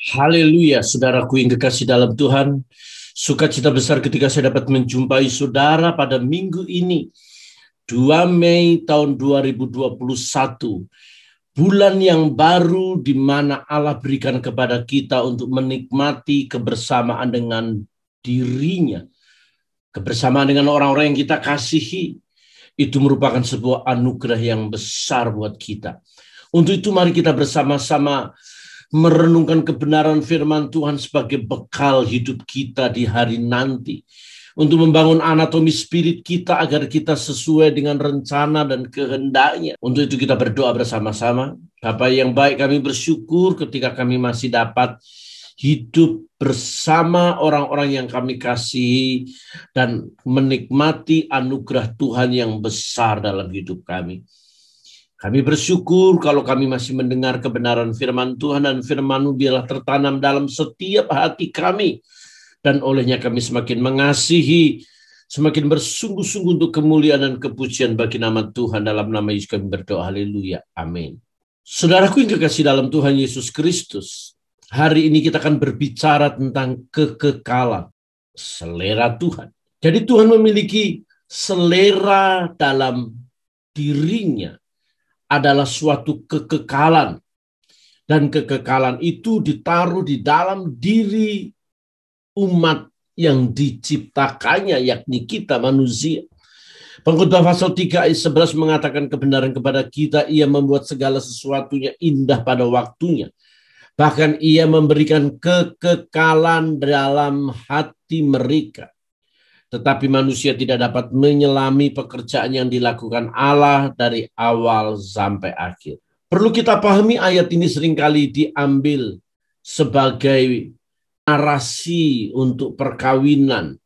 Haleluya, saudaraku yang kekasih dalam Tuhan. Sukacita besar ketika saya dapat menjumpai saudara pada minggu ini, 2 Mei tahun 2021. Bulan yang baru di mana Allah berikan kepada kita untuk menikmati kebersamaan dengan dirinya. Kebersamaan dengan orang-orang yang kita kasihi. Itu merupakan sebuah anugerah yang besar buat kita. Untuk itu mari kita bersama-sama merenungkan kebenaran firman Tuhan sebagai bekal hidup kita di hari nanti. Untuk membangun anatomi spirit kita agar kita sesuai dengan rencana dan kehendaknya. Untuk itu kita berdoa bersama-sama. Bapa yang baik, kami bersyukur ketika kami masih dapat hidup bersama orang-orang yang kami kasihi dan menikmati anugerah Tuhan yang besar dalam hidup kami. Kami bersyukur kalau kami masih mendengar kebenaran firman Tuhan, dan firman-Mu biarlah tertanam dalam setiap hati kami. Dan olehnya kami semakin mengasihi, semakin bersungguh-sungguh untuk kemuliaan dan kepujian bagi nama Tuhan. Dalam nama Yesus kami berdoa, haleluya, amin. Saudaraku yang kekasih dalam Tuhan Yesus Kristus, hari ini kita akan berbicara tentang kekekalan, selera Tuhan. Jadi Tuhan memiliki selera dalam dirinya, adalah suatu kekekalan. Dan kekekalan itu ditaruh di dalam diri umat yang diciptakannya, yakni kita manusia. Pengkhotbah pasal 3 ayat 11 mengatakan kebenaran kepada kita, ia membuat segala sesuatunya indah pada waktunya. Bahkan ia memberikan kekekalan dalam hati mereka. Tetapi manusia tidak dapat menyelami pekerjaan yang dilakukan Allah dari awal sampai akhir. Perlu kita pahami ayat ini seringkali diambil sebagai narasi untuk perkawinan,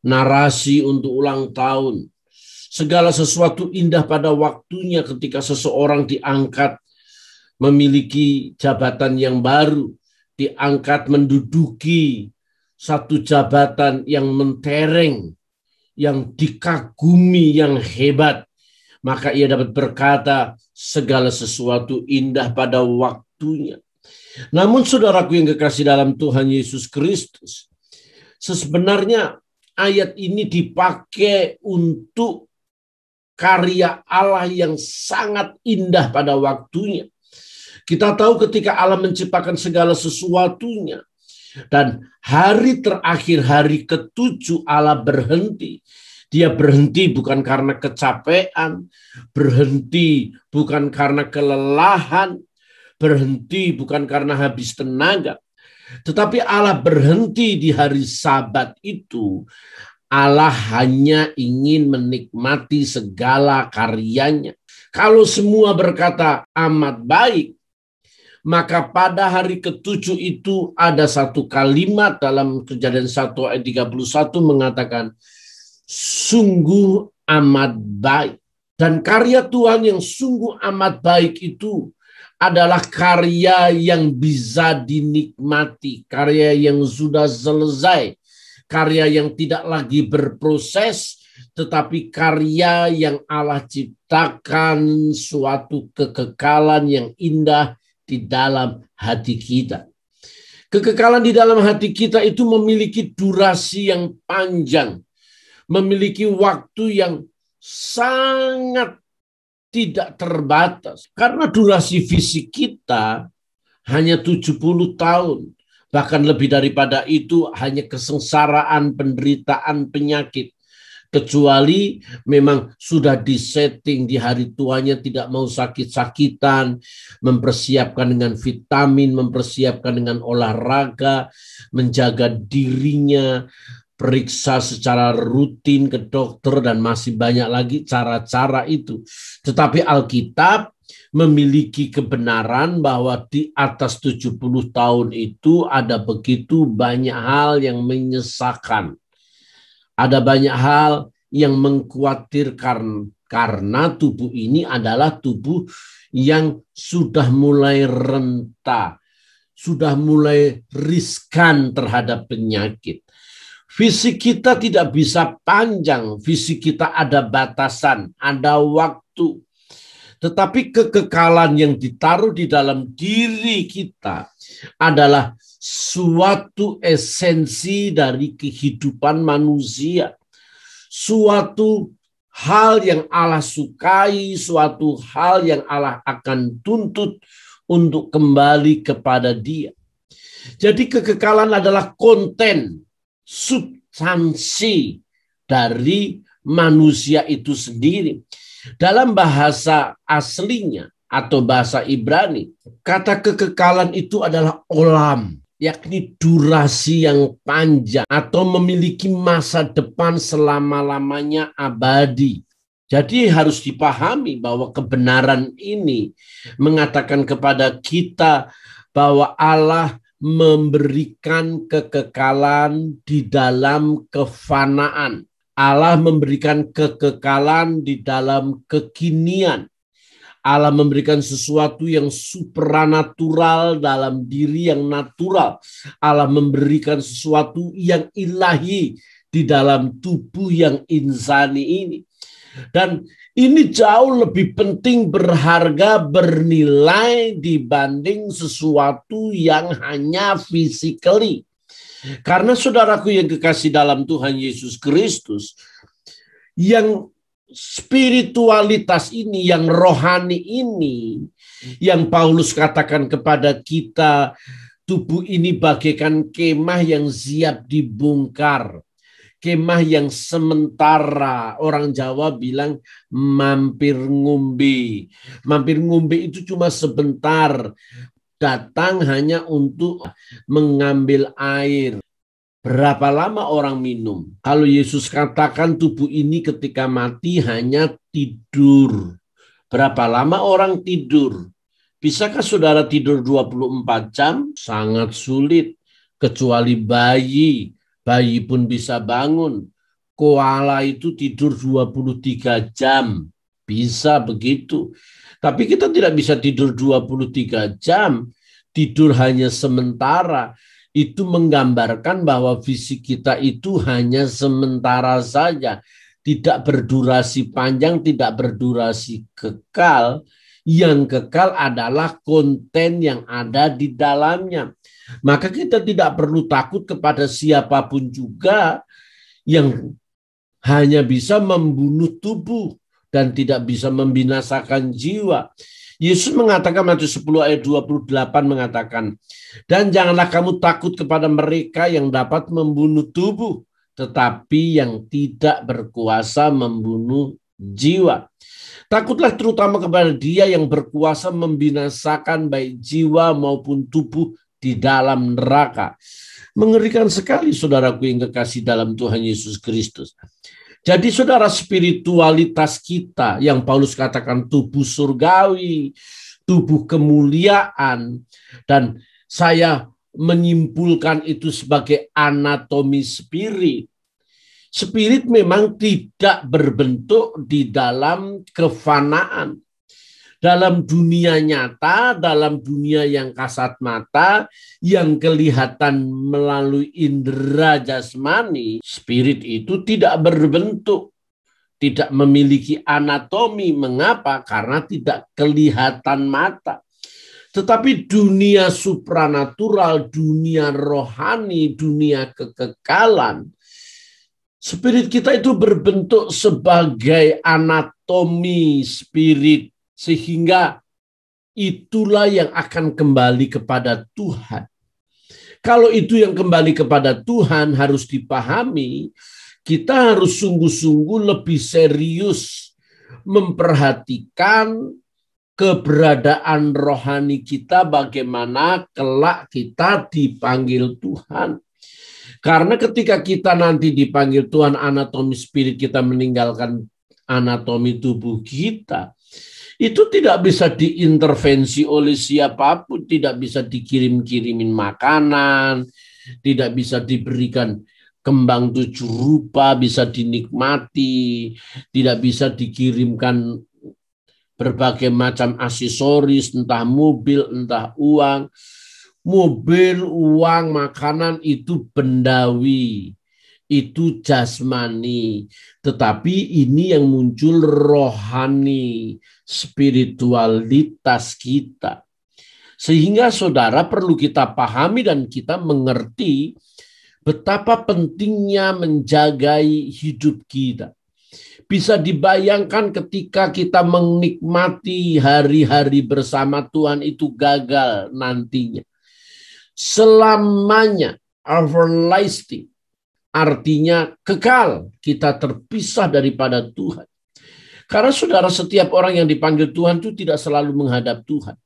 narasi untuk ulang tahun. Segala sesuatu indah pada waktunya ketika seseorang diangkat memiliki jabatan yang baru, diangkat menduduki satu jabatan yang mentereng, yang dikagumi, yang hebat. Maka ia dapat berkata segala sesuatu indah pada waktunya. Namun saudaraku yang kekasih dalam Tuhan Yesus Kristus, sebenarnya ayat ini dipakai untuk karya Allah yang sangat indah pada waktunya. Kita tahu ketika Allah menciptakan segala sesuatunya, dan hari terakhir, hari ke-7 Allah berhenti. Dia berhenti bukan karena kecapean, berhenti bukan karena kelelahan, berhenti bukan karena habis tenaga. Tetapi Allah berhenti di hari Sabat itu. Allah hanya ingin menikmati segala karyanya. Kalau semua berkata amat baik, maka pada hari ke-7 itu ada satu kalimat dalam Kejadian 1 ayat 31 mengatakan, sungguh amat baik. Dan karya Tuhan yang sungguh amat baik itu adalah karya yang bisa dinikmati, karya yang sudah selesai, karya yang tidak lagi berproses, tetapi karya yang Allah ciptakan, suatu kekekalan yang indah di dalam hati kita. Kekekalan di dalam hati kita itu memiliki durasi yang panjang, memiliki waktu yang sangat tidak terbatas. Karena durasi fisik kita hanya 70 tahun, bahkan lebih daripada itu hanya kesengsaraan, penderitaan, penyakit. Kecuali memang sudah disetting di hari tuanya, tidak mau sakit-sakitan, mempersiapkan dengan vitamin, mempersiapkan dengan olahraga, menjaga dirinya, periksa secara rutin ke dokter, dan masih banyak lagi cara-cara itu. Tetapi Alkitab memiliki kebenaran bahwa di atas 70 tahun itu ada begitu banyak hal yang menyesakan. Ada banyak hal yang mengkhawatirkan karena tubuh ini adalah tubuh yang sudah mulai renta, sudah mulai riskan terhadap penyakit. Fisik kita tidak bisa panjang, fisik kita ada batasan, ada waktu. Tetapi kekekalan yang ditaruh di dalam diri kita adalah suatu esensi dari kehidupan manusia, suatu hal yang Allah sukai, suatu hal yang Allah akan tuntut untuk kembali kepada Dia. Jadi kekekalan adalah konten, substansi dari manusia itu sendiri. Dalam bahasa aslinya atau bahasa Ibrani, kata kekekalan itu adalah olam, yakni durasi yang panjang atau memiliki masa depan selama-lamanya abadi. Jadi harus dipahami bahwa kebenaran ini mengatakan kepada kita bahwa Allah memberikan kekekalan di dalam kefanaan. Allah memberikan kekekalan di dalam kekinian. Allah memberikan sesuatu yang supranatural dalam diri yang natural. Allah memberikan sesuatu yang ilahi di dalam tubuh yang insani ini. Dan ini jauh lebih penting, berharga, bernilai dibanding sesuatu yang hanya physically. Karena saudaraku yang kekasih dalam Tuhan Yesus Kristus, yang spiritualitas ini, yang rohani ini, yang Paulus katakan kepada kita, tubuh ini bagaikan kemah yang siap dibongkar. Kemah yang sementara, orang Jawa bilang mampir ngumbi. Mampir ngumbi itu cuma sebentar, datang hanya untuk mengambil air. Berapa lama orang minum? Kalau Yesus katakan tubuh ini ketika mati hanya tidur. Berapa lama orang tidur? Bisakah saudara tidur 24 jam? Sangat sulit, kecuali bayi. Bayi pun bisa bangun. Koala itu tidur 23 jam. Bisa begitu. Tapi kita tidak bisa tidur 23 jam. Tidur hanya sementara. Itu menggambarkan bahwa fisik kita itu hanya sementara saja. Tidak berdurasi panjang, tidak berdurasi kekal. Yang kekal adalah konten yang ada di dalamnya. Maka kita tidak perlu takut kepada siapapun juga yang hanya bisa membunuh tubuh dan tidak bisa membinasakan jiwa. Yesus mengatakan, Matius 10 ayat 28 mengatakan, dan janganlah kamu takut kepada mereka yang dapat membunuh tubuh, tetapi yang tidak berkuasa membunuh jiwa. Takutlah terutama kepada Dia yang berkuasa membinasakan baik jiwa maupun tubuh di dalam neraka. Mengerikan sekali saudaraku yang kekasih dalam Tuhan Yesus Kristus. Jadi saudara, spiritualitas kita yang Paulus katakan tubuh surgawi, tubuh kemuliaan, dan saya menyimpulkan itu sebagai anatomi spirit. Spirit memang tidak berbentuk di dalam kefanaan. Dalam dunia nyata, dalam dunia yang kasat mata, yang kelihatan melalui indera jasmani, spirit itu tidak berbentuk, tidak memiliki anatomi. Mengapa? Karena tidak kelihatan mata. Tetapi dunia supranatural, dunia rohani, dunia kekekalan, spirit kita itu berbentuk sebagai anatomi spirit. Sehingga itulah yang akan kembali kepada Tuhan. Kalau itu yang kembali kepada Tuhan harus dipahami, kita harus sungguh-sungguh lebih serius memperhatikan keberadaan rohani kita, bagaimana kelak kita dipanggil Tuhan. Karena ketika kita nanti dipanggil Tuhan, anatomi spirit kita meninggalkan anatomi tubuh kita, itu tidak bisa diintervensi oleh siapapun, tidak bisa dikirim-kirimin makanan, tidak bisa diberikan kembang 7 rupa, bisa dinikmati, tidak bisa dikirimkan berbagai macam aksesoris, entah mobil, entah uang. Mobil, uang, makanan itu bendawi, itu jasmani, tetapi ini yang muncul rohani, spiritualitas kita. Sehingga saudara perlu kita pahami dan kita mengerti betapa pentingnya menjagai hidup kita. Bisa dibayangkan ketika kita menikmati hari-hari bersama Tuhan itu gagal nantinya. Selamanya, everlasting, artinya kekal, kita terpisah daripada Tuhan. Karena saudara, setiap orang yang dipanggil Tuhan itu tidak selalu menghadap Tuhan.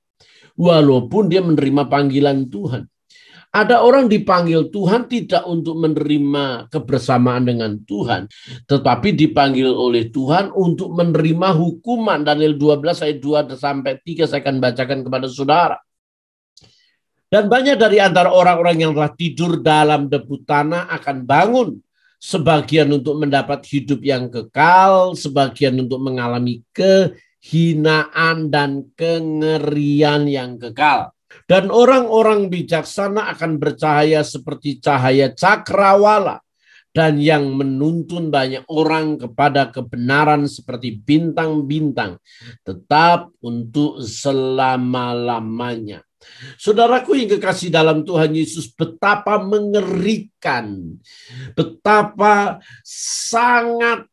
Walaupun dia menerima panggilan Tuhan. Ada orang dipanggil Tuhan tidak untuk menerima kebersamaan dengan Tuhan, tetapi dipanggil oleh Tuhan untuk menerima hukuman. Daniel 12 ayat 2-3 saya akan bacakan kepada saudara. Dan banyak dari antara orang-orang yang telah tidur dalam debu tanah akan bangun, sebagian untuk mendapat hidup yang kekal, sebagian untuk mengalami kehinaan dan kengerian yang kekal. Dan orang-orang bijaksana akan bercahaya seperti cahaya cakrawala, dan yang menuntun banyak orang kepada kebenaran seperti bintang-bintang, tetap untuk selama-lamanya. Saudaraku yang kekasih dalam Tuhan Yesus, betapa mengerikan, betapa sangat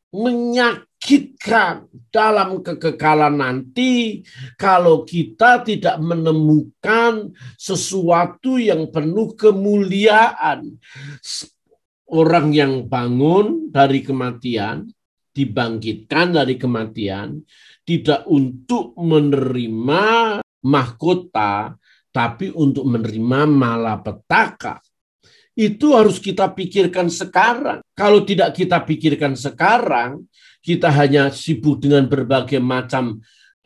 menyakitkan dalam kekekalan nanti kalau kita tidak menemukan sesuatu yang penuh kemuliaan. Orang yang bangun dari kematian, dibangkitkan dari kematian, tidak untuk menerima mahkota, tapi untuk menerima malapetaka. Itu harus kita pikirkan sekarang. Kalau tidak kita pikirkan sekarang, kita hanya sibuk dengan berbagai macam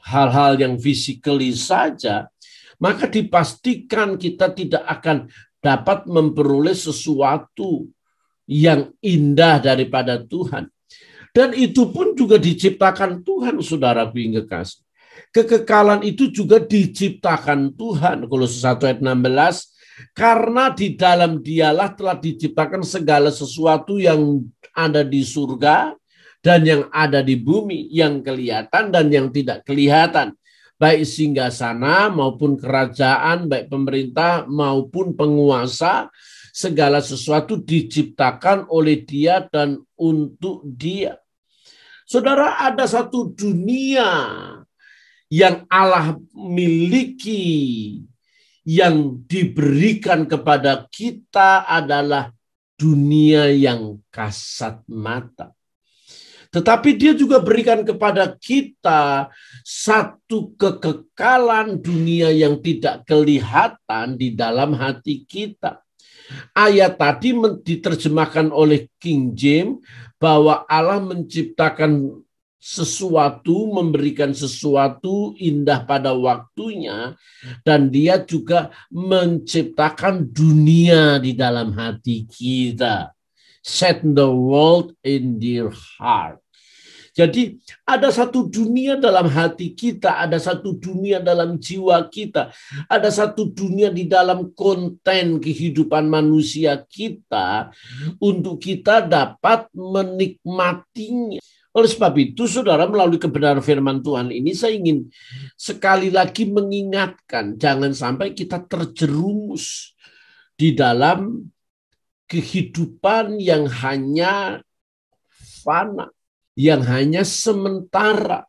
hal-hal yang physically saja, maka dipastikan kita tidak akan dapat memperoleh sesuatu yang indah daripada Tuhan. Dan itu pun juga diciptakan Tuhan, saudaraku yang kekasih. Kekekalan itu juga diciptakan Tuhan. Kolose 1 ayat 16, karena di dalam Dialah telah diciptakan segala sesuatu yang ada di surga dan yang ada di bumi, yang kelihatan dan yang tidak kelihatan, baik singgasana maupun kerajaan, baik pemerintah maupun penguasa, segala sesuatu diciptakan oleh Dia dan untuk Dia. Saudara, ada satu dunia yang Allah miliki, yang diberikan kepada kita adalah dunia yang kasat mata. Tetapi Dia juga berikan kepada kita satu kekekalan dunia yang tidak kelihatan di dalam hati kita. Ayat tadi diterjemahkan oleh King James bahwa Allah menciptakan sesuatu, memberikan sesuatu indah pada waktunya, dan Dia juga menciptakan dunia di dalam hati kita. Set the world in their heart. Jadi ada satu dunia dalam hati kita, ada satu dunia dalam jiwa kita, ada satu dunia di dalam konten kehidupan manusia kita untuk kita dapat menikmatinya. Oleh sebab itu, saudara, melalui kebenaran firman Tuhan ini, saya ingin sekali lagi mengingatkan, jangan sampai kita terjerumus di dalam kehidupan yang hanya fana, yang hanya sementara.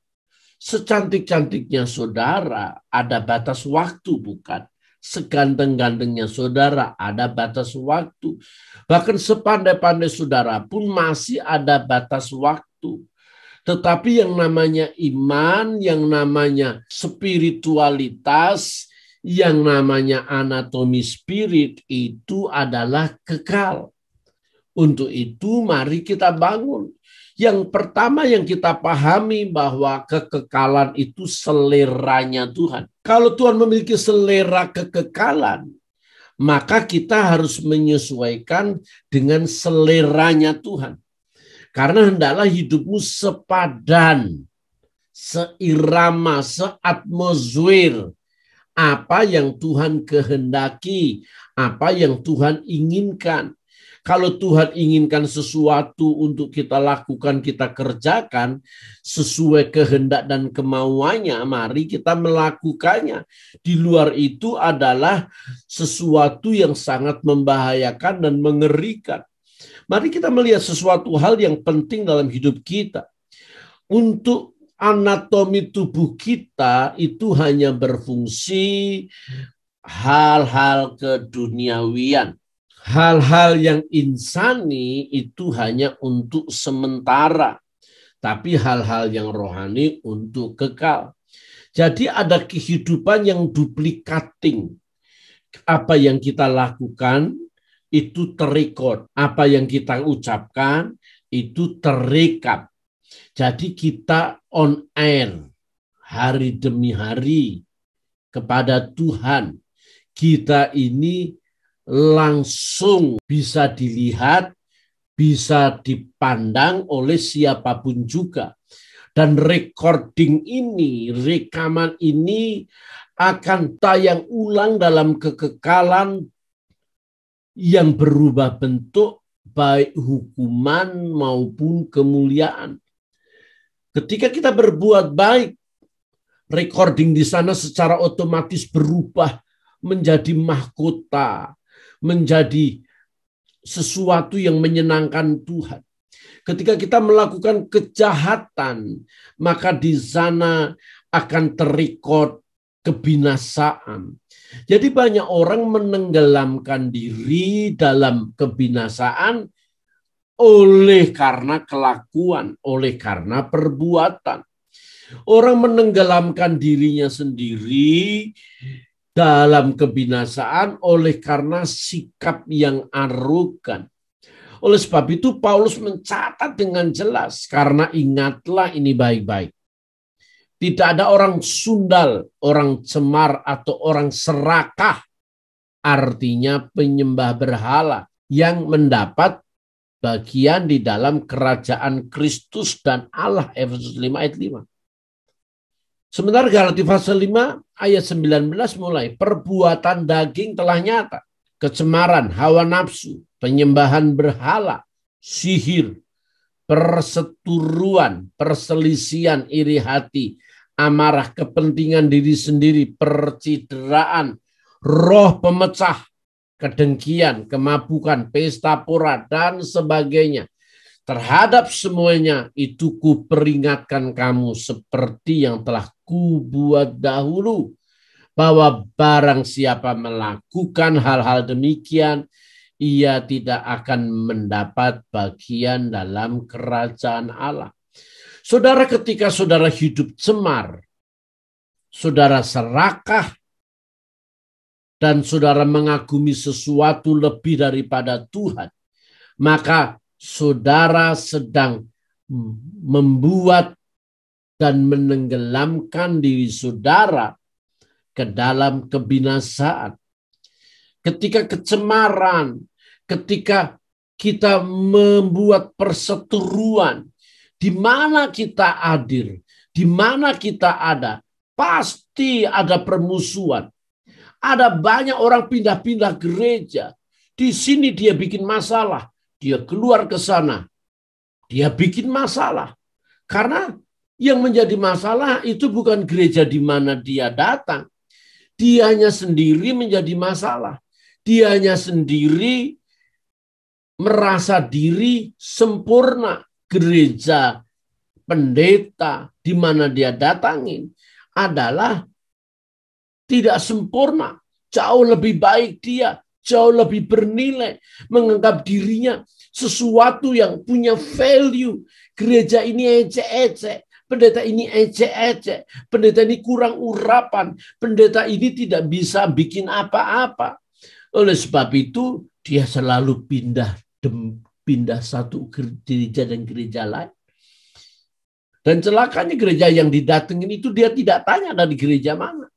Secantik-cantiknya saudara, ada batas waktu, bukan? Seganteng-gantengnya saudara, ada batas waktu. Bahkan sepandai-pandai saudara pun masih ada batas waktu. Tetapi yang namanya iman, yang namanya spiritualitas, yang namanya anatomi spirit itu adalah kekal. Untuk itu mari kita bangun. Yang pertama yang kita pahami bahwa kekekalan itu seleranya Tuhan. Kalau Tuhan memiliki selera kekekalan, maka kita harus menyesuaikan dengan seleranya Tuhan. Karena hendaklah hidupmu sepadan, seirama, seatmosfer apa yang Tuhan kehendaki, apa yang Tuhan inginkan. Kalau Tuhan inginkan sesuatu untuk kita lakukan, kita kerjakan sesuai kehendak dan kemauannya, mari kita melakukannya. Di luar itu adalah sesuatu yang sangat membahayakan dan mengerikan. Mari kita melihat sesuatu hal yang penting dalam hidup kita. Untuk anatomi tubuh kita itu hanya berfungsi hal-hal keduniawian. Hal-hal yang insani itu hanya untuk sementara, tapi hal-hal yang rohani untuk kekal. Jadi ada kehidupan yang duplikating. Apa yang kita lakukan itu terekod. Apa yang kita ucapkan itu terekam. Jadi kita on air hari demi hari kepada Tuhan. Kita ini langsung bisa dilihat, bisa dipandang oleh siapapun juga. Dan recording ini, rekaman ini akan tayang ulang dalam kekekalan yang berubah bentuk, baik hukuman maupun kemuliaan. Ketika kita berbuat baik, recording di sana secara otomatis berubah menjadi mahkota, menjadi sesuatu yang menyenangkan Tuhan. Ketika kita melakukan kejahatan, maka di sana akan terekod kebinasaan. Jadi banyak orang menenggelamkan diri dalam kebinasaan oleh karena kelakuan, oleh karena perbuatan. Orang menenggelamkan dirinya sendiri dalam kebinasaan oleh karena sikap yang arogan. Oleh sebab itu Paulus mencatat dengan jelas, karena ingatlah ini baik-baik. Tidak ada orang sundal, orang cemar, atau orang serakah, artinya penyembah berhala, yang mendapat bagian di dalam kerajaan Kristus dan Allah. Efesus 5 ayat 5. Sementara Galatia pasal 5 ayat 19 mulai, perbuatan daging telah nyata, kecemaran, hawa nafsu, penyembahan berhala, sihir, perseturuan, perselisihan, iri hati, amarah, kepentingan diri sendiri, percideraan, roh pemecah, kedengkian, kemabukan, pesta pora, dan sebagainya. Terhadap semuanya itu kuperingatkan kamu seperti yang telah kubuat dahulu, bahwa barang siapa melakukan hal-hal demikian, ia tidak akan mendapat bagian dalam kerajaan Allah. Saudara, ketika saudara hidup cemar, saudara serakah, dan saudara mengagumi sesuatu lebih daripada Tuhan, maka saudara sedang membuat dan menenggelamkan diri saudara ke dalam kebinasaan. Ketika kecemaran, ketika kita membuat perseteruan, di mana kita hadir, di mana kita ada, pasti ada permusuhan. Ada banyak orang pindah-pindah gereja. Di sini dia bikin masalah. Dia keluar ke sana, dia bikin masalah. Karena yang menjadi masalah itu bukan gereja di mana dia datang. Dianya sendiri menjadi masalah. Dianya sendiri merasa diri sempurna. Gereja, pendeta di mana dia datangin adalah tidak sempurna. Jauh lebih baik dia, jauh lebih bernilai, menganggap dirinya sesuatu yang punya value. Gereja ini ecek-ecek, pendeta ini ecek-ecek, pendeta ini kurang urapan, pendeta ini tidak bisa bikin apa-apa. Oleh sebab itu dia selalu pindah satu gereja dan gereja lain. Dan celakanya gereja yang didatengin itu dia tidak tanya dari gereja mana.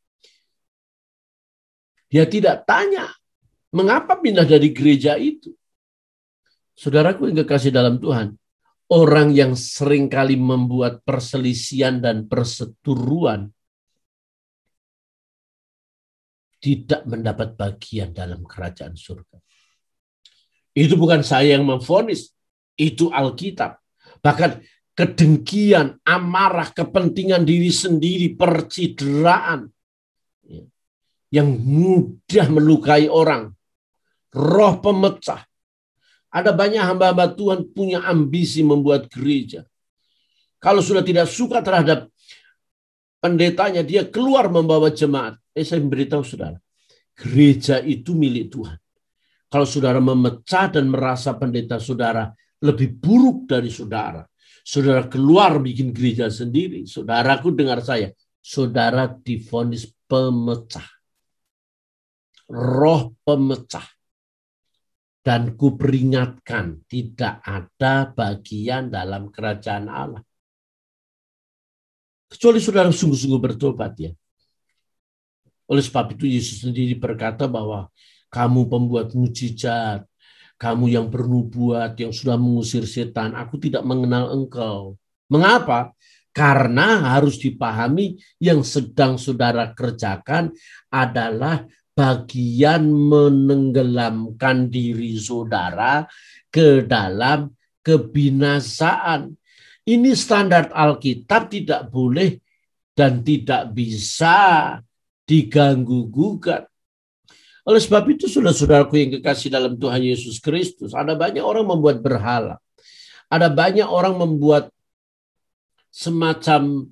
Dia tidak tanya mengapa pindah dari gereja itu. Saudaraku yang kekasih dalam Tuhan, orang yang seringkali membuat perselisihan dan perseteruan tidak mendapat bagian dalam kerajaan surga. Itu bukan saya yang memvonis, itu Alkitab. Bahkan kedengkian, amarah, kepentingan diri sendiri, percideraan yang mudah melukai orang, roh pemecah. Ada banyak hamba-hamba Tuhan punya ambisi membuat gereja. Kalau sudah tidak suka terhadap pendetanya, dia keluar membawa jemaat. Saya memberitahu saudara, gereja itu milik Tuhan. Kalau saudara memecah dan merasa pendeta saudara lebih buruk dari saudara, saudara keluar bikin gereja sendiri, saudaraku dengar saya, saudara divonis pemecah. Roh pemecah. Dan kuperingatkan, tidak ada bagian dalam kerajaan Allah. Kecuali saudara sungguh-sungguh bertobat ya. Oleh sebab itu Yesus sendiri berkata bahwa kamu pembuat mujizat, kamu yang bernubuat, yang sudah mengusir setan, aku tidak mengenal engkau. Mengapa? Karena harus dipahami yang sedang saudara kerjakan adalah bagian menenggelamkan diri saudara ke dalam kebinasaan. Ini standar Alkitab, tidak boleh dan tidak bisa diganggu-gugat. Oleh sebab itu, saudara-saudaraku yang kekasih dalam Tuhan Yesus Kristus, ada banyak orang membuat berhala. Ada banyak orang membuat semacam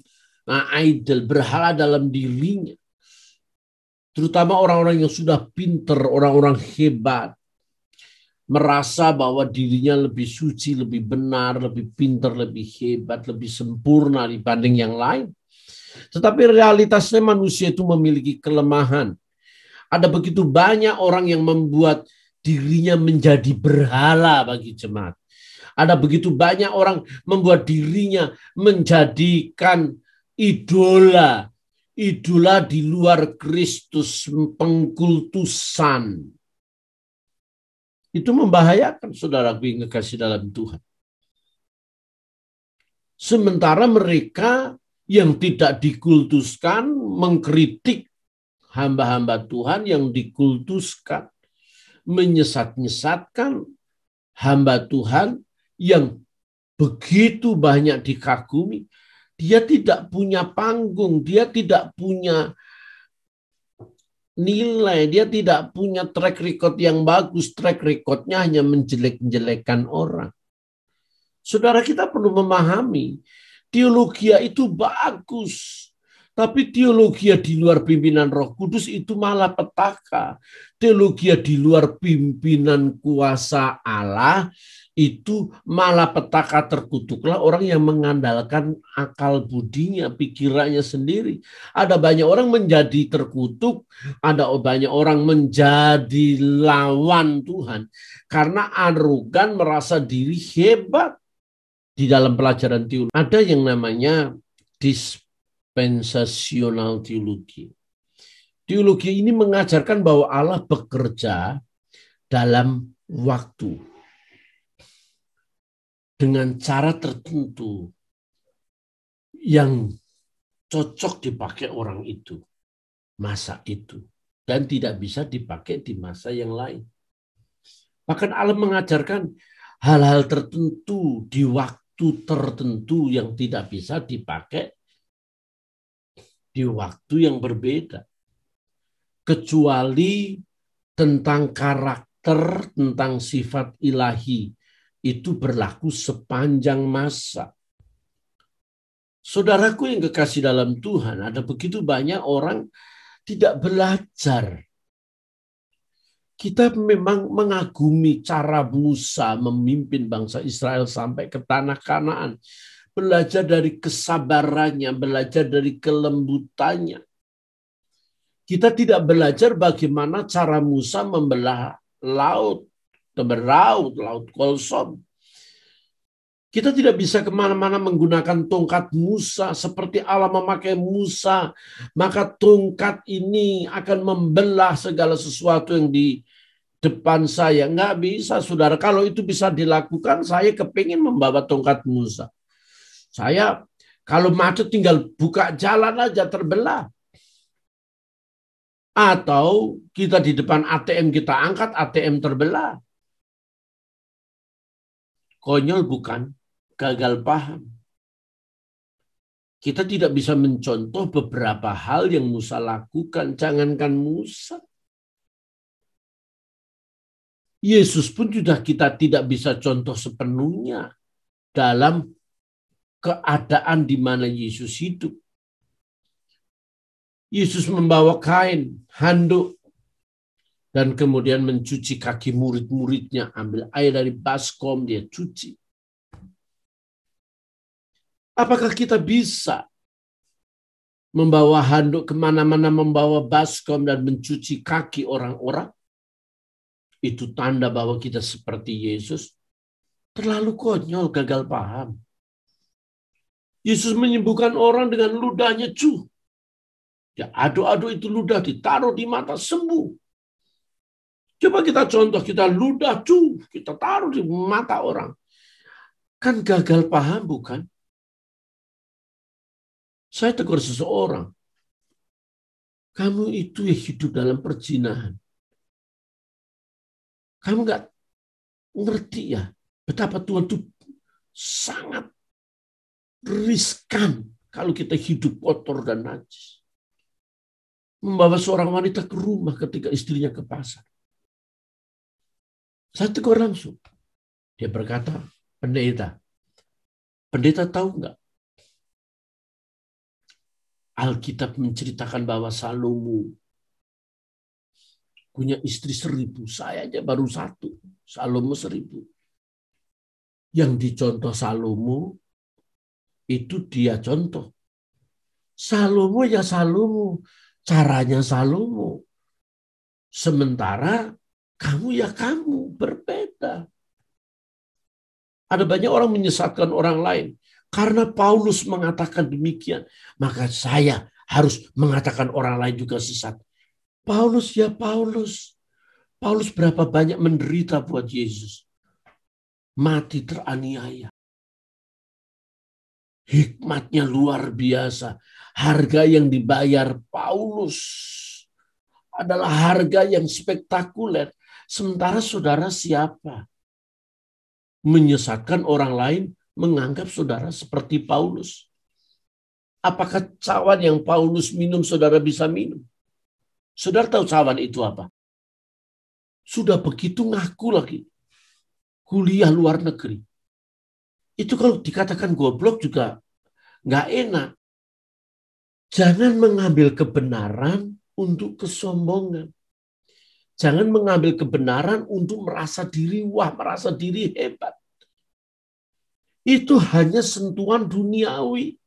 idol, berhala dalam dirinya. Terutama orang-orang yang sudah pinter, orang-orang hebat, merasa bahwa dirinya lebih suci, lebih benar, lebih pinter, lebih hebat, lebih sempurna dibanding yang lain. Tetapi realitasnya manusia itu memiliki kelemahan. Ada begitu banyak orang yang membuat dirinya menjadi berhala bagi jemaat. Ada begitu banyak orang membuat dirinya menjadikan idola. Idola di luar Kristus, pengkultusan. Itu membahayakan saudaraku yang kekasih dalam Tuhan. Sementara mereka yang tidak dikultuskan mengkritik hamba-hamba Tuhan yang dikultuskan, menyesat-nyesatkan hamba Tuhan yang begitu banyak dikagumi. Dia tidak punya panggung, dia tidak punya nilai, dia tidak punya track record yang bagus. Track recordnya hanya menjelek-jelekan orang. Saudara, kita perlu memahami, teologi itu bagus. Tapi teologi di luar pimpinan Roh Kudus itu malah petaka. Teologi di luar pimpinan kuasa Allah itu malah petaka, terkutuklah orang yang mengandalkan akal budinya, pikirannya sendiri. Ada banyak orang menjadi terkutuk, ada banyak orang menjadi lawan Tuhan karena arogan, merasa diri hebat. Di dalam pelajaran teologi ada yang namanya dispensational teologi. Teologi ini mengajarkan bahwa Allah bekerja dalam waktu dengan cara tertentu yang cocok dipakai orang itu, masa itu, dan tidak bisa dipakai di masa yang lain. Bahkan Allah mengajarkan hal-hal tertentu di waktu tertentu yang tidak bisa dipakai di waktu yang berbeda. Kecuali tentang karakter, tentang sifat ilahi, itu berlaku sepanjang masa. Saudaraku yang kekasih dalam Tuhan, ada begitu banyak orang tidak belajar. Kita memang mengagumi cara Musa memimpin bangsa Israel sampai ke tanah Kanaan. Belajar dari kesabarannya, belajar dari kelembutannya. Kita tidak belajar bagaimana cara Musa membelah laut, laut Kolsom. Kita tidak bisa kemana-mana menggunakan tongkat Musa seperti Allah memakai Musa. Maka tongkat ini akan membelah segala sesuatu yang di depan saya. Nggak bisa, saudara. Kalau itu bisa dilakukan, saya kepingin membawa tongkat Musa. Saya kalau macet tinggal buka jalan aja terbelah. Atau kita di depan ATM kita angkat, ATM terbelah. Konyol bukan, gagal paham. Kita tidak bisa mencontoh beberapa hal yang Musa lakukan. Jangankan Musa. Yesus pun sudah kita tidak bisa contoh sepenuhnya dalam keadaan di mana Yesus hidup. Yesus membawa kain, handuk, dan kemudian mencuci kaki murid-muridnya. Ambil air dari baskom, dia cuci. Apakah kita bisa membawa handuk kemana-mana, membawa baskom dan mencuci kaki orang-orang? Itu tanda bahwa kita seperti Yesus. Terlalu konyol, gagal paham. Yesus menyembuhkan orang dengan ludahnya cu. Ya, aduk-aduk itu ludah, ditaruh di mata, sembuh. Coba kita contoh, kita ludah cu, kita taruh di mata orang. Kan gagal paham bukan? Saya tegur seseorang, kamu itu yang hidup dalam perzinahan. Kamu nggak ngerti ya betapa Tuhan itu sangat riskan kalau kita hidup kotor dan najis. Membawa seorang wanita ke rumah ketika istrinya ke pasar. Saya tegur langsung. Dia berkata, pendeta tahu nggak? Alkitab menceritakan bahwa Salomo punya istri 1000. Saya aja baru 1. Salomo 1000. Yang dicontoh Salomo, itu dia contoh. Salomo ya Salomo. Caranya Salomo. Sementara kamu ya kamu. Berbeda. Ada banyak orang menyesatkan orang lain. Karena Paulus mengatakan demikian, maka saya harus mengatakan orang lain juga sesat. Paulus ya Paulus. Paulus berapa banyak menderita buat Yesus. Mati teraniaya. Hikmatnya luar biasa. Harga yang dibayar Paulus adalah harga yang spektakuler. Sementara saudara siapa? Menyesatkan orang lain, menganggap saudara seperti Paulus. Apakah cawan yang Paulus minum saudara bisa minum? Saudara tahu cawan itu apa? Sudah begitu ngaku lagi. Kuliah luar negeri. Itu kalau dikatakan goblok juga nggak enak. Jangan mengambil kebenaran untuk kesombongan. Jangan mengambil kebenaran untuk merasa diri wah, merasa diri hebat. Itu hanya sentuhan duniawi.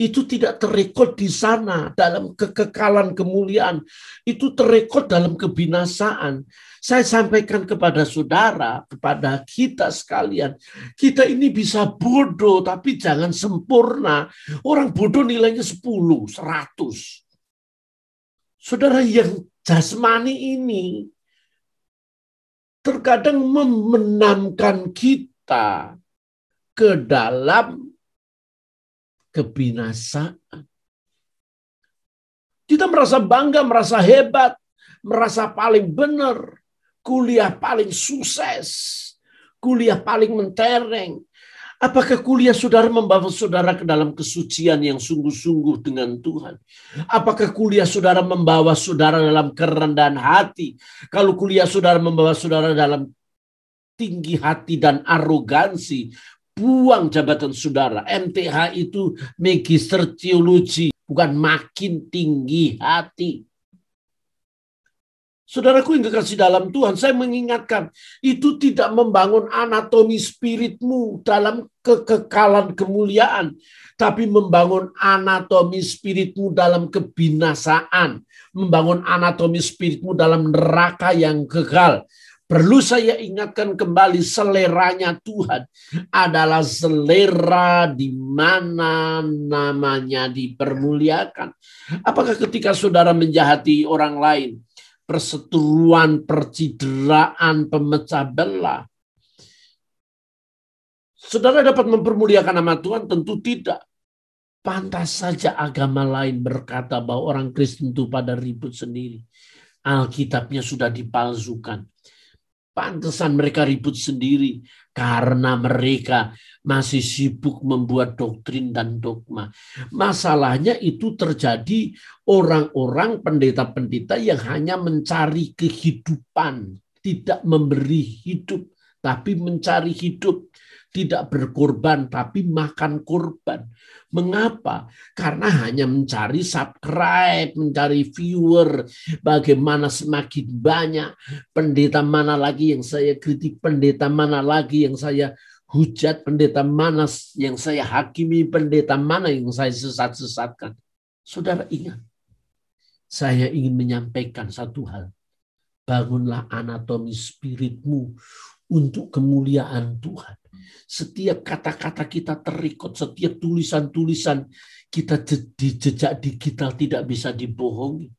Itu tidak terrekod di sana dalam kekekalan kemuliaan. Itu terrekod dalam kebinasaan. Saya sampaikan kepada saudara, kepada kita sekalian. Kita ini bisa bodoh, tapi jangan sempurna. Orang bodoh nilainya 10, 100. Saudara yang jasmani ini terkadang memenamkan kita ke dalam kebinasaan. Kita merasa bangga, merasa hebat, merasa paling benar, kuliah paling sukses, kuliah paling mentereng. Apakah kuliah saudara membawa saudara ke dalam kesucian yang sungguh-sungguh dengan Tuhan? Apakah kuliah saudara membawa saudara dalam kerendahan hati? Kalau kuliah saudara membawa saudara dalam tinggi hati dan arogansi, buang jabatan saudara. MTH itu magister teologi, bukan makin tinggi hati. Saudaraku yang kekasih dalam Tuhan, saya mengingatkan, itu tidak membangun anatomi spiritmu dalam kekekalan kemuliaan, tapi membangun anatomi spiritmu dalam kebinasaan, membangun anatomi spiritmu dalam neraka yang kekal. Perlu saya ingatkan kembali, seleranya Tuhan adalah selera di mana namanya dipermuliakan. Apakah ketika saudara menjahati orang lain, perseteruan, percideraan, pemecah belah, saudara dapat mempermuliakan nama Tuhan? Tentu tidak. Pantas saja agama lain berkata bahwa orang Kristen itu pada ribut sendiri. Alkitabnya sudah dipalsukan. Pantesan mereka ribut sendiri karena mereka masih sibuk membuat doktrin dan dogma. Masalahnya itu terjadi orang-orang pendeta-pendeta yang hanya mencari kehidupan, tidak memberi hidup, tapi mencari hidup. Tidak berkorban, tapi makan korban. Mengapa? Karena hanya mencari subscribe, mencari viewer. Bagaimana semakin banyak, pendeta mana lagi yang saya kritik, pendeta mana lagi yang saya hujat, pendeta mana yang saya hakimi, pendeta mana yang saya sesat-sesatkan. Saudara ingat, saya ingin menyampaikan satu hal. Bangunlah anatomi spiritmu untuk kemuliaan Tuhan. Setiap kata-kata kita terikut, setiap tulisan-tulisan kita di jejak digital tidak bisa dibohongi.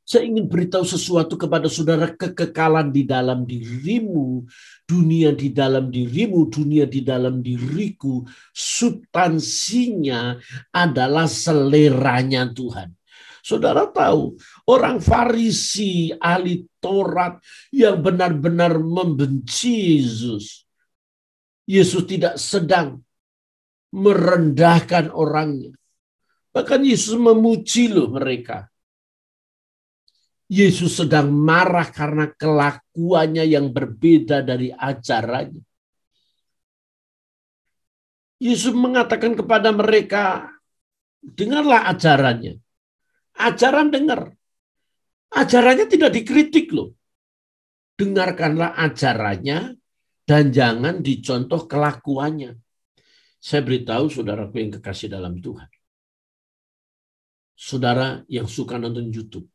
Saya ingin beritahu sesuatu kepada saudara, kekekalan di dalam dirimu, dunia di dalam dirimu, dunia di dalam diriku, substansinya adalah seleranya Tuhan. Saudara tahu, orang Farisi, ahli Taurat yang benar-benar membenci Yesus. Yesus tidak sedang merendahkan orangnya. Bahkan Yesus memuji loh mereka. Yesus sedang marah karena kelakuannya yang berbeda dari ajarannya. Yesus mengatakan kepada mereka, dengarlah ajarannya. Ajaran dengar. Ajarannya tidak dikritik loh. Dengarkanlah ajarannya dan jangan dicontoh kelakuannya. Saya beritahu saudaraku yang kekasih dalam Tuhan. Saudara yang suka nonton YouTube.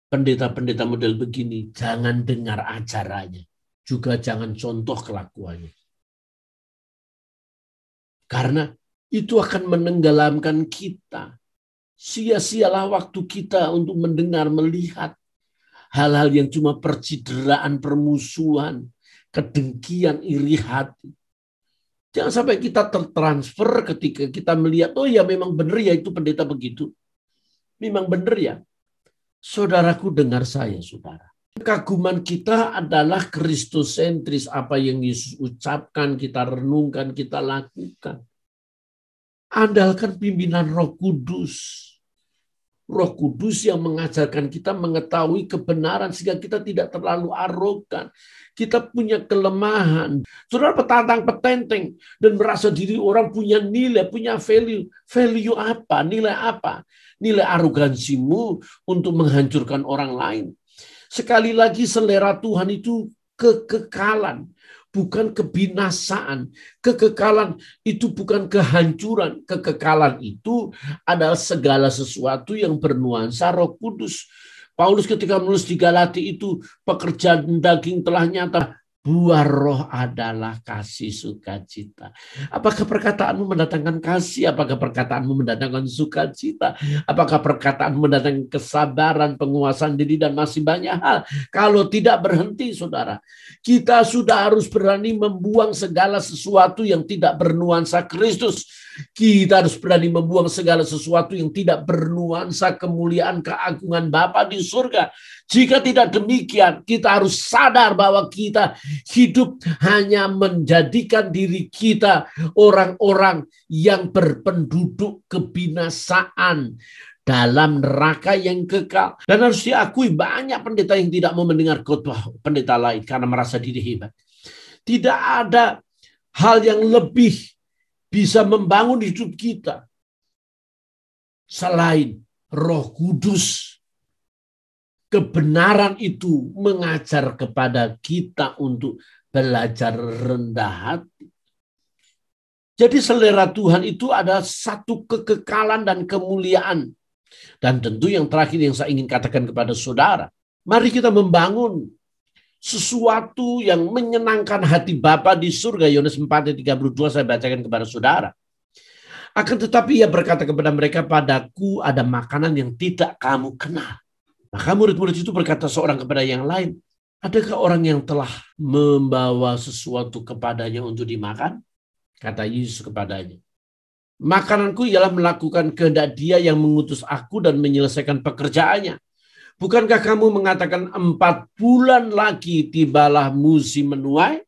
Pendeta-pendeta model begini, jangan dengar ajarannya. Juga jangan contoh kelakuannya. Karena itu akan menenggelamkan kita. Sia-sialah waktu kita untuk mendengar, melihat hal-hal yang cuma percideraan, permusuhan, kedengkian, iri hati. Jangan sampai kita tertransfer ketika kita melihat, oh ya memang benar ya itu pendeta begitu. Memang benar ya. Saudaraku dengar saya, saudara. Kekaguman kita adalah kristosentris, apa yang Yesus ucapkan, kita renungkan, kita lakukan. Andalkan pimpinan Roh Kudus. Roh Kudus yang mengajarkan kita mengetahui kebenaran sehingga kita tidak terlalu arogan. Kita punya kelemahan. Saudara petantang-petenteng dan merasa diri orang punya nilai, punya value. Value apa? Nilai apa? Nilai arogansimu untuk menghancurkan orang lain. Sekali lagi selera Tuhan itu kekekalan. Bukan kebinasaan. Kekekalan itu bukan kehancuran. Kekekalan itu adalah segala sesuatu yang bernuansa Roh Kudus. Paulus ketika menulis di Galati itu, pekerjaan daging telah nyata. Buah roh adalah kasih, sukacita. Apakah perkataanmu mendatangkan kasih? Apakah perkataanmu mendatangkan sukacita? Apakah perkataanmu mendatangkan kesabaran, penguasaan diri, dan masih banyak hal? Kalau tidak berhenti, saudara. Kita sudah harus berani membuang segala sesuatu yang tidak bernuansa Kristus. Kita harus berani membuang segala sesuatu yang tidak bernuansa kemuliaan keagungan Bapa di surga. Jika tidak demikian, kita harus sadar bahwa kita hidup hanya menjadikan diri kita orang-orang yang berpenduduk kebinasaan dalam neraka yang kekal. Dan harus diakui banyak pendeta yang tidak mau mendengar khotbah pendeta lain karena merasa diri hebat. Tidak ada hal yang lebih bisa membangun hidup kita selain Roh Kudus. Kebenaran itu mengajar kepada kita untuk belajar rendah hati. Jadi selera Tuhan itu ada satu kekekalan dan kemuliaan. Dan tentu yang terakhir yang saya ingin katakan kepada saudara. Mari kita membangun sesuatu yang menyenangkan hati Bapa di surga. Yohanes 4:32 saya bacakan kepada saudara. Akan tetapi ia berkata kepada mereka, padaku ada makanan yang tidak kamu kenal. Maka murid-murid itu berkata seorang kepada yang lain, adakah orang yang telah membawa sesuatu kepadanya untuk dimakan? Kata Yesus kepadanya, makananku ialah melakukan kehendak Dia yang mengutus aku dan menyelesaikan pekerjaannya. Bukankah kamu mengatakan 4 bulan lagi tibalah musim menuai?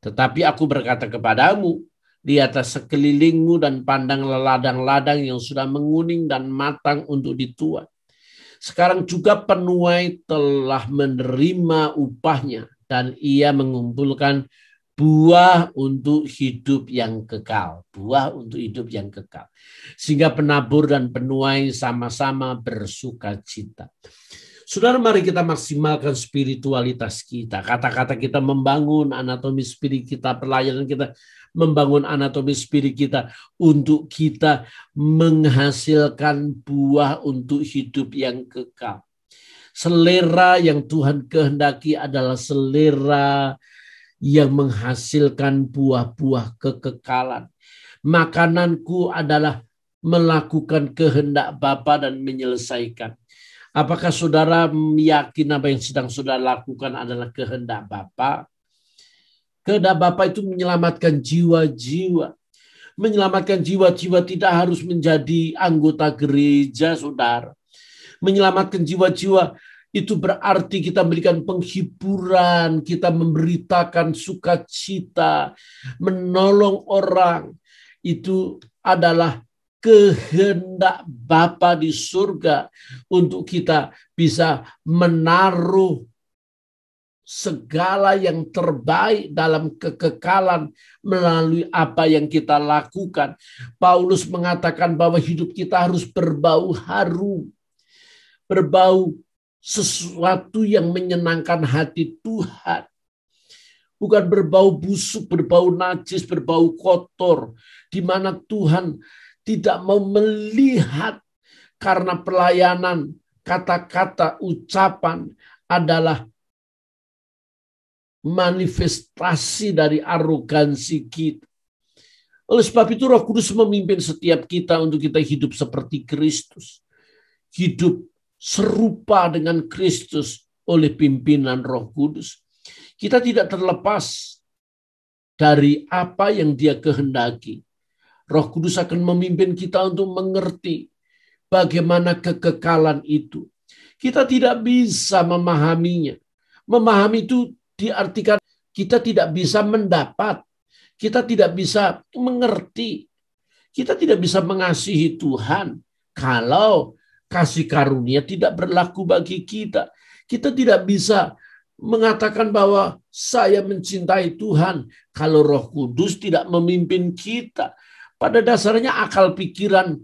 Tetapi aku berkata kepadamu, di atas sekelilingmu dan pandanglah ladang-ladang yang sudah menguning dan matang untuk dituai. Sekarang juga penuai telah menerima upahnya dan ia mengumpulkan buah untuk hidup yang kekal. Buah untuk hidup yang kekal. Sehingga penabur dan penuai sama-sama bersuka cita. Saudara, mari kita maksimalkan spiritualitas kita. Kata-kata kita membangun anatomi spirit kita, pelayanan kita membangun anatomi spirit kita untuk kita menghasilkan buah untuk hidup yang kekal. Selera yang Tuhan kehendaki adalah selera yang menghasilkan buah-buah kekekalan. Makananku adalah melakukan kehendak Bapa dan menyelesaikan. Apakah saudara yakin apa yang sedang saudara lakukan adalah kehendak Bapa? Kehendak Bapa itu menyelamatkan jiwa-jiwa. Menyelamatkan jiwa-jiwa tidak harus menjadi anggota gereja, saudara. Menyelamatkan jiwa-jiwa itu berarti kita memberikan penghiburan, kita memberitakan sukacita, menolong orang. Itu adalah kehendak Bapa di surga untuk kita bisa menaruh segala yang terbaik dalam kekekalan melalui apa yang kita lakukan. Paulus mengatakan bahwa hidup kita harus berbau harum, berbau sesuatu yang menyenangkan hati Tuhan. Bukan berbau busuk, berbau najis, berbau kotor, di mana Tuhan tidak mau melihat karena pelayanan, kata-kata, ucapan adalah manifestasi dari arogansi kita. Oleh sebab itu Roh Kudus memimpin setiap kita untuk kita hidup seperti Kristus. Hidup serupa dengan Kristus oleh pimpinan Roh Kudus. Kita tidak terlepas dari apa yang Dia kehendaki. Roh Kudus akan memimpin kita untuk mengerti bagaimana kekekalan itu. Kita tidak bisa memahaminya. Memahami itu diartikan kita tidak bisa mendapat. Kita tidak bisa mengerti. Kita tidak bisa mengasihi Tuhan kalau kasih karunia tidak berlaku bagi kita. Kita tidak bisa mengatakan bahwa saya mencintai Tuhan kalau Roh Kudus tidak memimpin kita. Pada dasarnya akal pikiran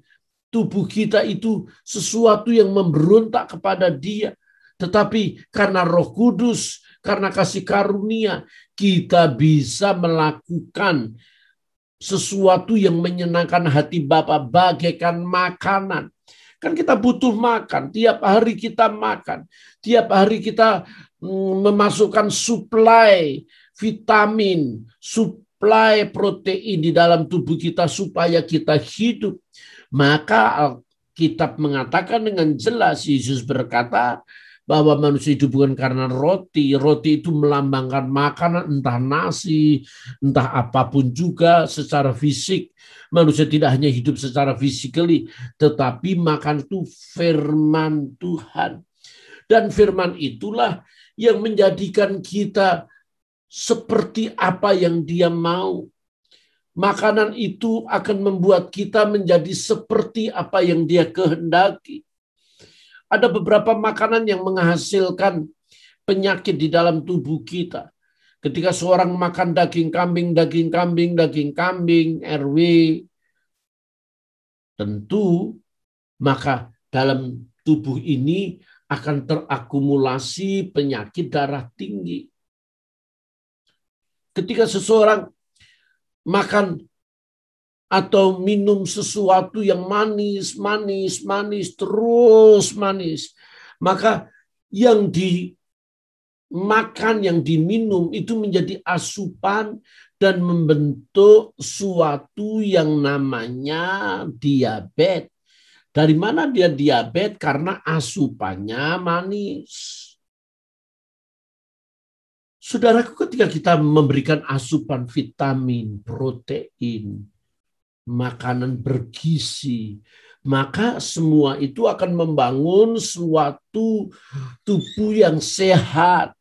tubuh kita itu sesuatu yang memberontak kepada Dia. Tetapi karena Roh Kudus, karena kasih karunia, kita bisa melakukan sesuatu yang menyenangkan hati Bapa bagaikan makanan. Kan kita butuh makan, tiap hari kita makan. Tiap hari kita memasukkan suplai vitamin, suplai protein di dalam tubuh kita supaya kita hidup. Maka Alkitab mengatakan dengan jelas, Yesus berkata bahwa manusia hidup bukan karena roti. Roti itu melambangkan makanan, entah nasi, entah apapun juga secara fisik. Manusia tidak hanya hidup secara physically, tetapi makan itu firman Tuhan. Dan firman itulah yang menjadikan kita seperti apa yang Dia mau. Makanan itu akan membuat kita menjadi seperti apa yang Dia kehendaki. Ada beberapa makanan yang menghasilkan penyakit di dalam tubuh kita. Ketika seorang makan daging kambing, RW, tentu maka dalam tubuh ini akan terakumulasi penyakit darah tinggi. Ketika seseorang makan atau minum sesuatu yang manis, terus manis, maka yang dimakan, yang diminum itu menjadi asupan dan membentuk suatu yang namanya diabetes. Dari mana dia diabetes? Karena asupannya manis. Saudaraku, ketika kita memberikan asupan vitamin, protein, makanan bergizi, maka semua itu akan membangun suatu tubuh yang sehat.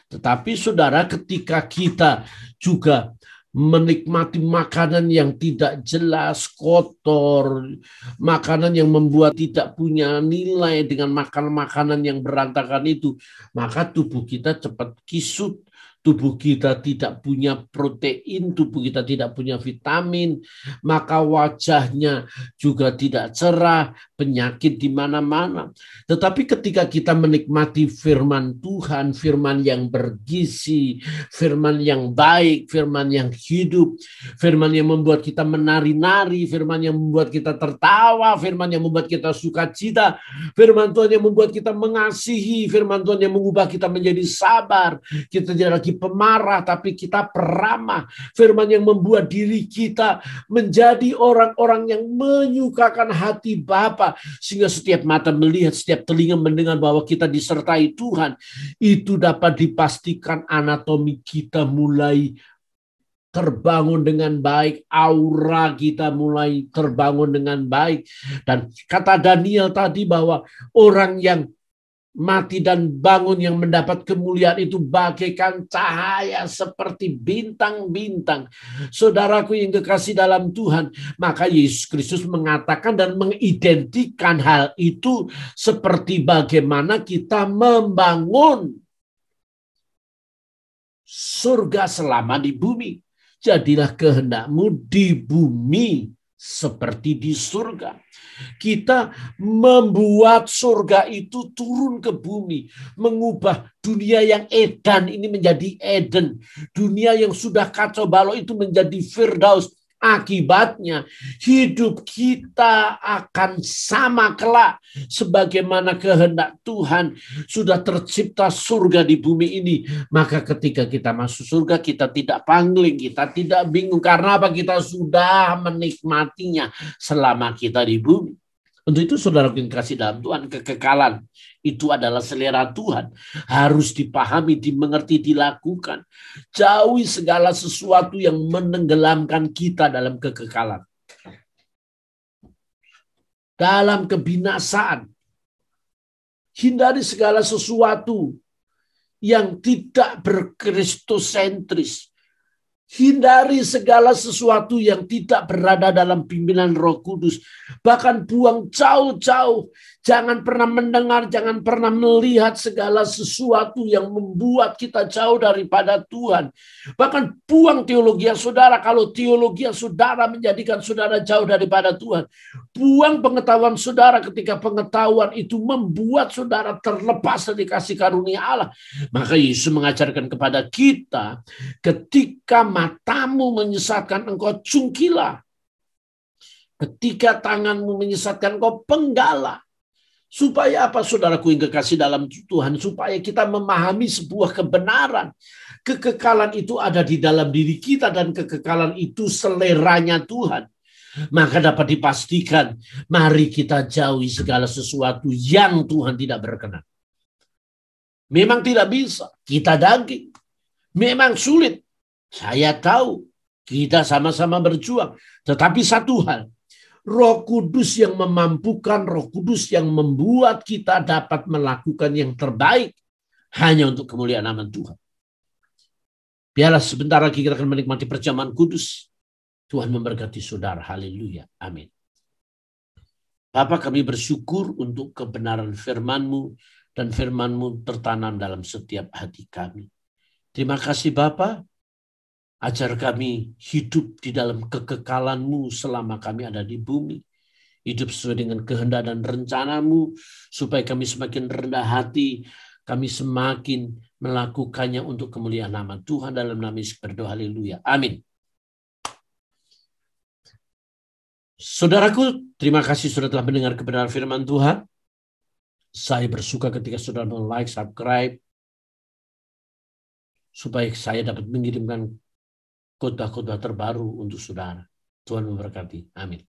Tetapi saudara, ketika kita juga menikmati makanan yang tidak jelas, kotor, makanan yang membuat tidak punya nilai dengan makanan-makanan yang berantakan itu, maka tubuh kita cepat kisut, tubuh kita tidak punya protein, tubuh kita tidak punya vitamin, maka wajahnya juga tidak cerah, penyakit di mana-mana. Tetapi ketika kita menikmati firman Tuhan, firman yang bergizi, firman yang baik, firman yang hidup, firman yang membuat kita menari-nari, firman yang membuat kita tertawa, firman yang membuat kita sukacita, firman Tuhan yang membuat kita mengasihi, firman Tuhan yang mengubah kita menjadi sabar, kita tidak lagi pemarah, tapi kita peramah. Firman yang membuat diri kita menjadi orang-orang yang menyukakan hati Bapa, sehingga setiap mata melihat, setiap telinga mendengar bahwa kita disertai Tuhan. Itu dapat dipastikan anatomi kita mulai terbangun dengan baik, aura kita mulai terbangun dengan baik. Dan kata Daniel tadi bahwa orang yang mati dan bangun yang mendapat kemuliaan itu bagaikan cahaya seperti bintang-bintang. Saudaraku yang kekasih dalam Tuhan, maka Yesus Kristus mengatakan dan mengidentikan hal itu seperti bagaimana kita membangun surga selama di bumi. Jadilah kehendakmu di bumi seperti di surga. Kita membuat surga itu turun ke bumi, mengubah dunia yang edan ini menjadi Eden, dunia yang sudah kacau balau itu menjadi Firdaus. Akibatnya hidup kita akan sama kelak sebagaimana kehendak Tuhan. Sudah tercipta surga di bumi ini, maka ketika kita masuk surga kita tidak pangling, kita tidak bingung. Karena apa? Kita sudah menikmatinya selama kita di bumi. Untuk itu saudara yang kasih dalam Tuhan, kekekalan itu adalah selera Tuhan. Harus dipahami, dimengerti, dilakukan. Jauhi segala sesuatu yang menenggelamkan kita dalam kekekalan. Dalam kebinasaan. Hindari segala sesuatu yang tidak berkristosentris. Hindari segala sesuatu yang tidak berada dalam pimpinan Roh Kudus. Bahkan buang jauh-jauh. Jangan pernah mendengar, jangan pernah melihat segala sesuatu yang membuat kita jauh daripada Tuhan. Bahkan buang teologi saudara. Kalau teologi saudara menjadikan saudara jauh daripada Tuhan. Buang pengetahuan saudara ketika pengetahuan itu membuat saudara terlepas dari kasih karunia Allah. Maka Yesus mengajarkan kepada kita, ketika matamu menyesatkan engkau, cungkilah. Ketika tanganmu menyesatkan engkau, penggalah. Supaya apa, saudaraku yang kekasih dalam Tuhan? Supaya kita memahami sebuah kebenaran. Kekekalan itu ada di dalam diri kita dan kekekalan itu seleranya Tuhan. Maka dapat dipastikan, mari kita jauhi segala sesuatu yang Tuhan tidak berkenan. Memang tidak bisa, kita daging. Memang sulit, saya tahu, kita sama-sama berjuang. Tetapi satu hal, Roh Kudus yang memampukan, Roh Kudus yang membuat kita dapat melakukan yang terbaik hanya untuk kemuliaan nama Tuhan. Biarlah sebentar lagi kita akan menikmati perjamuan kudus. Tuhan memberkati saudara. Haleluya. Amin. Bapa, kami bersyukur untuk kebenaran firman-Mu dan firman-Mu tertanam dalam setiap hati kami. Terima kasih Bapa. Ajar kami hidup di dalam kekekalan-Mu selama kami ada di bumi. Hidup sesuai dengan kehendak dan rencana-Mu, supaya kami semakin rendah hati, kami semakin melakukannya untuk kemuliaan nama Tuhan. Dalam nama Yesus berdoa, haleluya. Amin. Saudaraku, terima kasih sudah telah mendengar kebenaran firman Tuhan. Saya bersuka ketika saudara like, subscribe, supaya saya dapat mengirimkan khotbah-khotbah terbaru untuk saudara. Tuhan memberkati. Amin.